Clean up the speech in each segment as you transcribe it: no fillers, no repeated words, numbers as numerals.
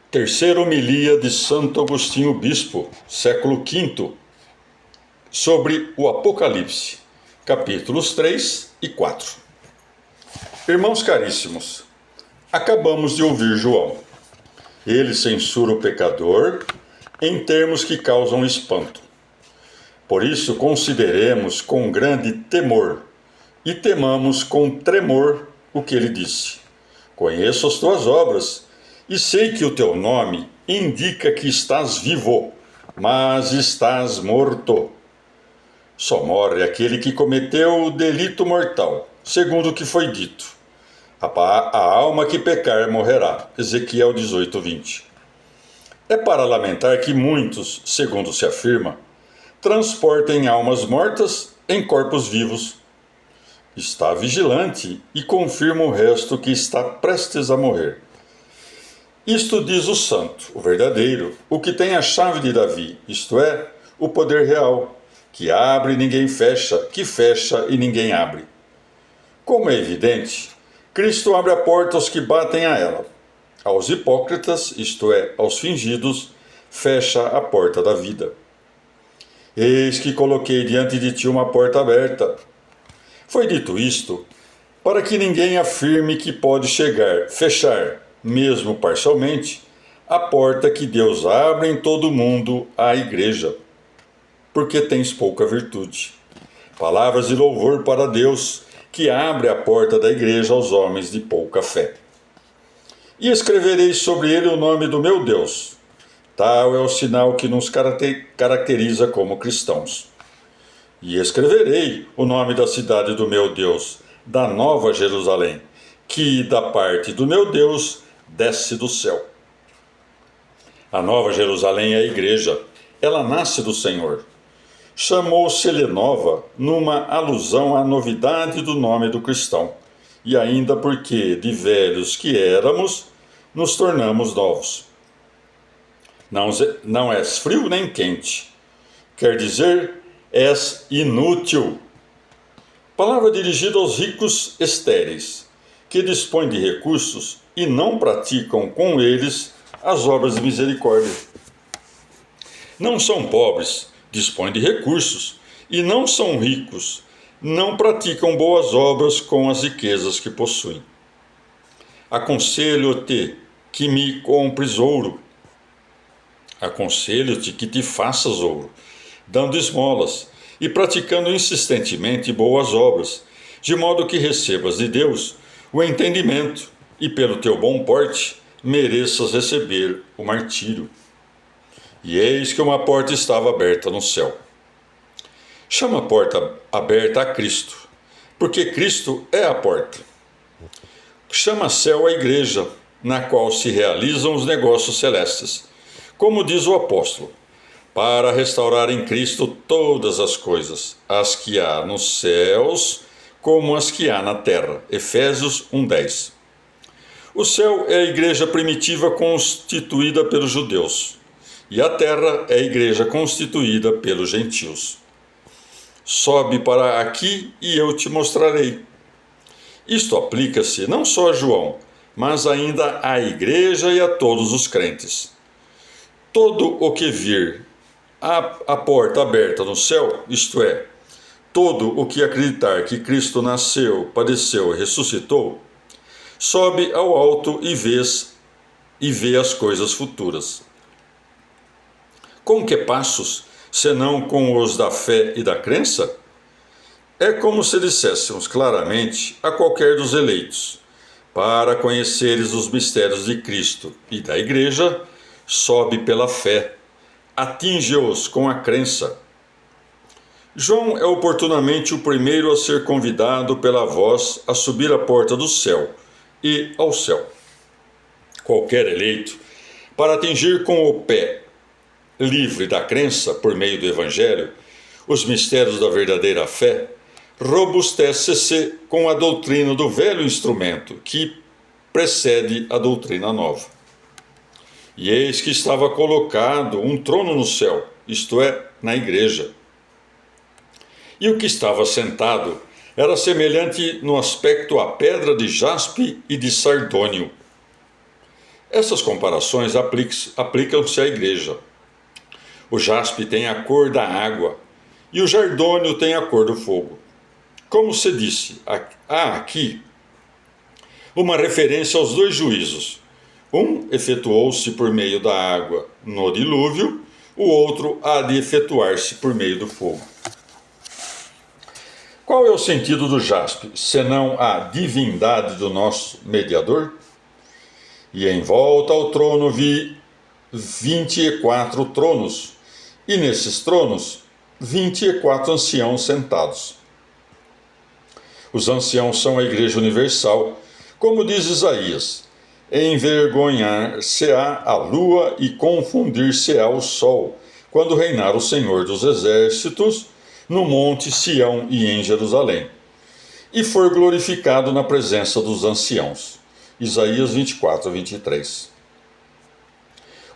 Terceira homilia de Santo Agostinho Bispo, século V, sobre o Apocalipse, capítulos 3 e 4. Irmãos caríssimos, acabamos de ouvir João. Ele censura o pecador em termos que causam espanto. Por isso, consideremos com grande temor e temamos com tremor o que ele disse. Conheço as tuas obras e sei que o teu nome indica que estás vivo, mas estás morto. Só morre aquele que cometeu o delito mortal, segundo o que foi dito. A alma que pecar morrerá. Ezequiel 18:20. É para lamentar que muitos, segundo se afirma, transportem almas mortas em corpos vivos. Está vigilante e confirma o resto que está prestes a morrer. Isto diz o santo, o verdadeiro, o que tem a chave de Davi, isto é, o poder real, que abre e ninguém fecha, que fecha e ninguém abre. Como é evidente, Cristo abre a porta aos que batem a ela. Aos hipócritas, isto é, aos fingidos, fecha a porta da vida. Eis que coloquei diante de ti uma porta aberta. Foi dito isto para que ninguém afirme que pode fechar, mesmo parcialmente, a porta que Deus abre em todo o mundo à igreja, porque tens pouca virtude. Palavras de louvor para Deus, que abre a porta da igreja aos homens de pouca fé. E escreverei sobre ele o nome do meu Deus. Tal é o sinal que nos caracteriza como cristãos. E escreverei o nome da cidade do meu Deus, da Nova Jerusalém, que da parte do meu Deus desce do céu. A Nova Jerusalém é a igreja, ela nasce do Senhor. Chamou-se-lhe nova numa alusão à novidade do nome do cristão, e ainda porque de velhos que éramos, nos tornamos novos. Não és frio nem quente, quer dizer, és inútil. Palavra dirigida aos ricos estéreis, que dispõem de recursos e não praticam com eles as obras de misericórdia. Não são pobres, dispõem de recursos, e não são ricos, não praticam boas obras com as riquezas que possuem. Aconselho-te que me compres ouro. Aconselho-te que te faças ouro, dando esmolas e praticando insistentemente boas obras, de modo que recebas de Deus o entendimento e, pelo teu bom porte, mereças receber o martírio. E eis que uma porta estava aberta no céu. Chama a porta aberta a Cristo, porque Cristo é a porta. Chama céu a igreja, na qual se realizam os negócios celestes, como diz o apóstolo, para restaurar em Cristo todas as coisas, as que há nos céus, como as que há na terra. Efésios 1:10. O céu é a igreja primitiva constituída pelos judeus, e a terra é a igreja constituída pelos gentios. Sobe para aqui e eu te mostrarei. Isto aplica-se não só a João, mas ainda à igreja e a todos os crentes. Todo o que vir a porta aberta no céu, isto é, todo o que acreditar que Cristo nasceu, padeceu e ressuscitou, sobe ao alto e vê as coisas futuras. Com que passos, senão com os da fé e da crença? É como se disséssemos claramente a qualquer dos eleitos: para conheceres os mistérios de Cristo e da Igreja, sobe pela fé, atinge-os com a crença. João é oportunamente o primeiro a ser convidado pela voz a subir a porta do céu e ao céu. Qualquer eleito, para atingir com o pé livre da crença por meio do Evangelho os mistérios da verdadeira fé, robustece-se com a doutrina do velho instrumento que precede a doutrina nova. E eis que estava colocado um trono no céu, isto é, na igreja. E o que estava sentado era semelhante no aspecto à pedra de jaspe e de sardônio. Essas comparações aplicam-se à igreja. O jaspe tem a cor da água e o jardônio tem a cor do fogo. Como se disse, há aqui uma referência aos dois juízos. Um efetuou-se por meio da água no dilúvio, o outro há de efetuar-se por meio do fogo. Qual é o sentido do jaspe, senão a divindade do nosso mediador? E em volta ao trono vi 24 tronos, e nesses tronos 24 anciãos sentados. Os anciãos são a Igreja Universal, como diz Isaías: envergonhar-se-á a lua e confundir-se-á o sol, quando reinar o Senhor dos Exércitos no monte Sião e em Jerusalém, e for glorificado na presença dos anciãos. Isaías 24, 23.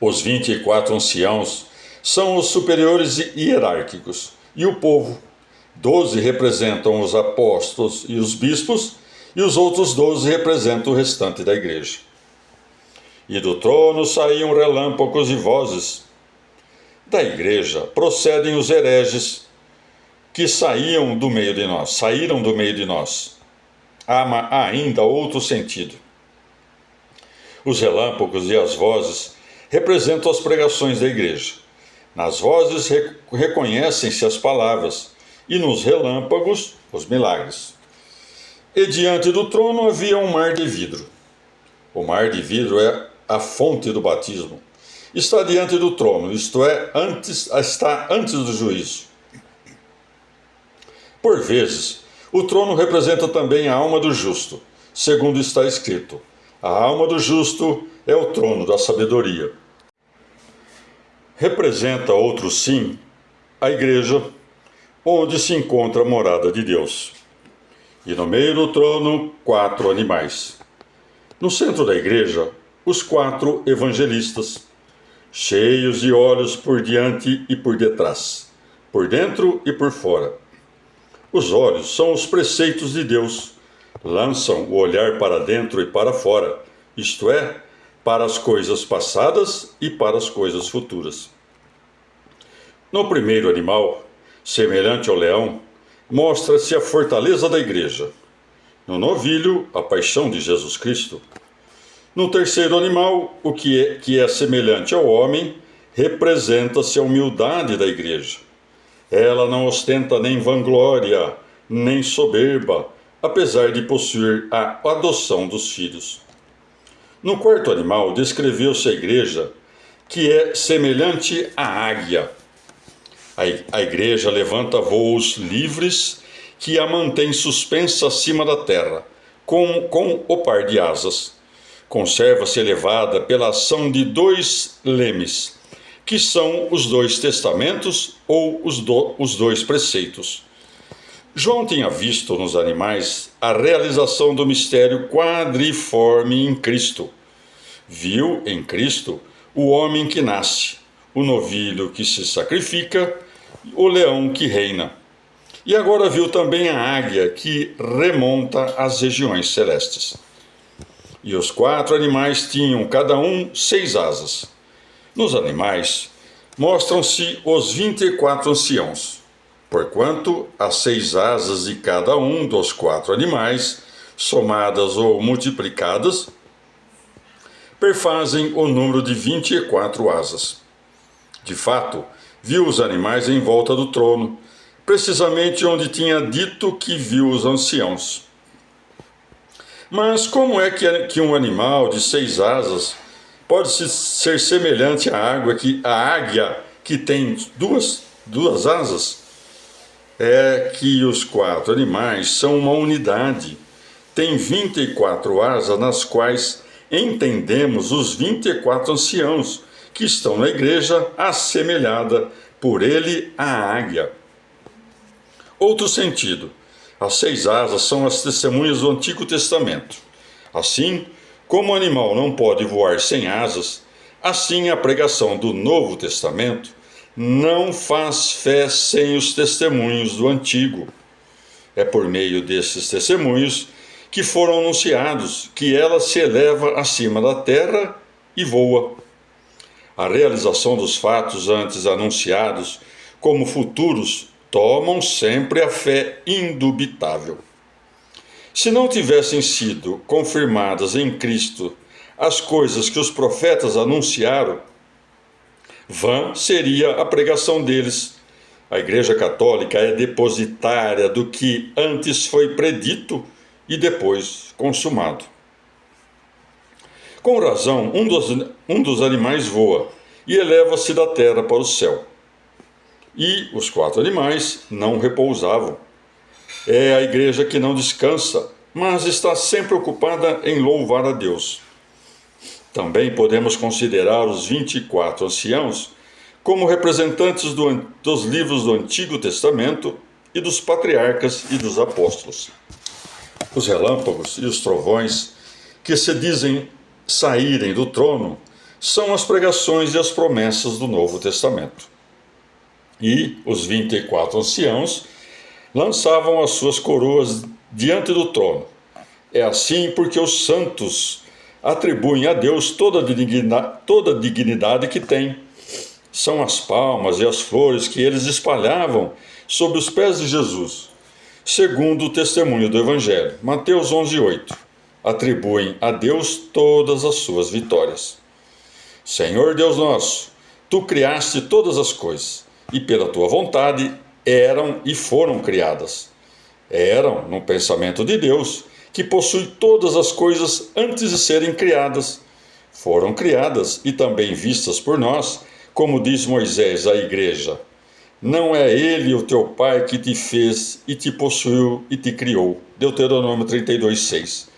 Os 24 anciãos são os superiores hierárquicos, e o povo. 12 representam os apóstolos e os bispos, e os outros 12 representam o restante da igreja. E do trono saíam relâmpagos e vozes. Da igreja procedem os hereges, que saíram do meio de nós. Há ainda outro sentido. Os relâmpagos e as vozes representam as pregações da igreja. Nas vozes reconhecem-se as palavras, e nos relâmpagos, os milagres. E diante do trono havia um mar de vidro. O mar de vidro é a fonte do batismo. Está diante do trono, isto é, está antes do juízo. Por vezes, o trono representa também a alma do justo, segundo está escrito: a alma do justo é o trono da sabedoria. Representa, outro sim, a igreja, onde se encontra a morada de Deus. E no meio do trono, 4 animais. No centro da igreja, os 4 evangelistas, cheios de olhos por diante e por detrás, por dentro e por fora. Os olhos são os preceitos de Deus, lançam o olhar para dentro e para fora, isto é, para as coisas passadas e para as coisas futuras. No primeiro animal, semelhante ao leão, mostra-se a fortaleza da igreja. No novilho, a paixão de Jesus Cristo. No terceiro animal, o que é semelhante ao homem, representa-se a humildade da igreja. Ela não ostenta nem vanglória, nem soberba, apesar de possuir a adoção dos filhos. No quarto animal, descreveu-se a igreja, que é semelhante à águia. A igreja levanta voos livres que a mantém suspensa acima da terra, com o par de asas. Conserva-se elevada pela ação de 2 lemes, que são os 2 testamentos ou os 2 preceitos. João tinha visto nos animais a realização do mistério quadriforme em Cristo. Viu em Cristo o homem que nasce, o novilho que se sacrifica, o leão que reina. E agora viu também a águia que remonta às regiões celestes. E os 4 animais tinham cada um 6 asas. Nos animais mostram-se os 24 anciãos, porquanto as 6 asas de cada um dos 4 animais, somadas ou multiplicadas, perfazem o número de 24 asas. De fato, viu os animais em volta do trono, precisamente onde tinha dito que viu os anciãos. Mas como é que um animal de 6 asas pode ser semelhante à águia que tem duas asas? É que os 4 animais são uma unidade. Tem 24 asas, nas quais entendemos os 24 anciãos que estão na igreja, assemelhada por ele à águia. Outro sentido: as 6 asas são as testemunhas do Antigo Testamento. Assim, como o animal não pode voar sem asas, assim a pregação do Novo Testamento não faz fé sem os testemunhos do Antigo. É por meio desses testemunhos que foram anunciados que ela se eleva acima da terra e voa. A realização dos fatos antes anunciados como futuros tomam sempre a fé indubitável. Se não tivessem sido confirmadas em Cristo as coisas que os profetas anunciaram, vã seria a pregação deles. A Igreja Católica é depositária do que antes foi predito e depois consumado. Com razão, um dos animais voa e eleva-se da terra para o céu. E os 4 animais não repousavam. É a igreja que não descansa, mas está sempre ocupada em louvar a Deus. Também podemos considerar os 24 anciãos como representantes dos livros do Antigo Testamento e dos patriarcas e dos apóstolos. Os relâmpagos e os trovões que se dizem saírem do trono são as pregações e as promessas do Novo Testamento. E os 24 anciãos lançavam as suas coroas diante do trono. É assim porque os santos atribuem a Deus toda a dignidade que tem. São as palmas e as flores que eles espalhavam sob os pés de Jesus, segundo o testemunho do Evangelho. Mateus 11:8. Atribuem a Deus todas as suas vitórias. Senhor Deus nosso, Tu criaste todas as coisas, e pela Tua vontade eram e foram criadas. Eram no pensamento de Deus, que possui todas as coisas antes de serem criadas. Foram criadas e também vistas por nós, como diz Moisés à igreja. Não é Ele, o teu Pai, que te fez e te possuiu e te criou. Deuteronômio 32:6.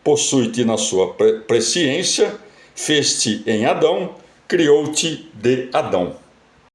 Possui-te na sua presciência, fez-te em Adão, criou-te de Adão.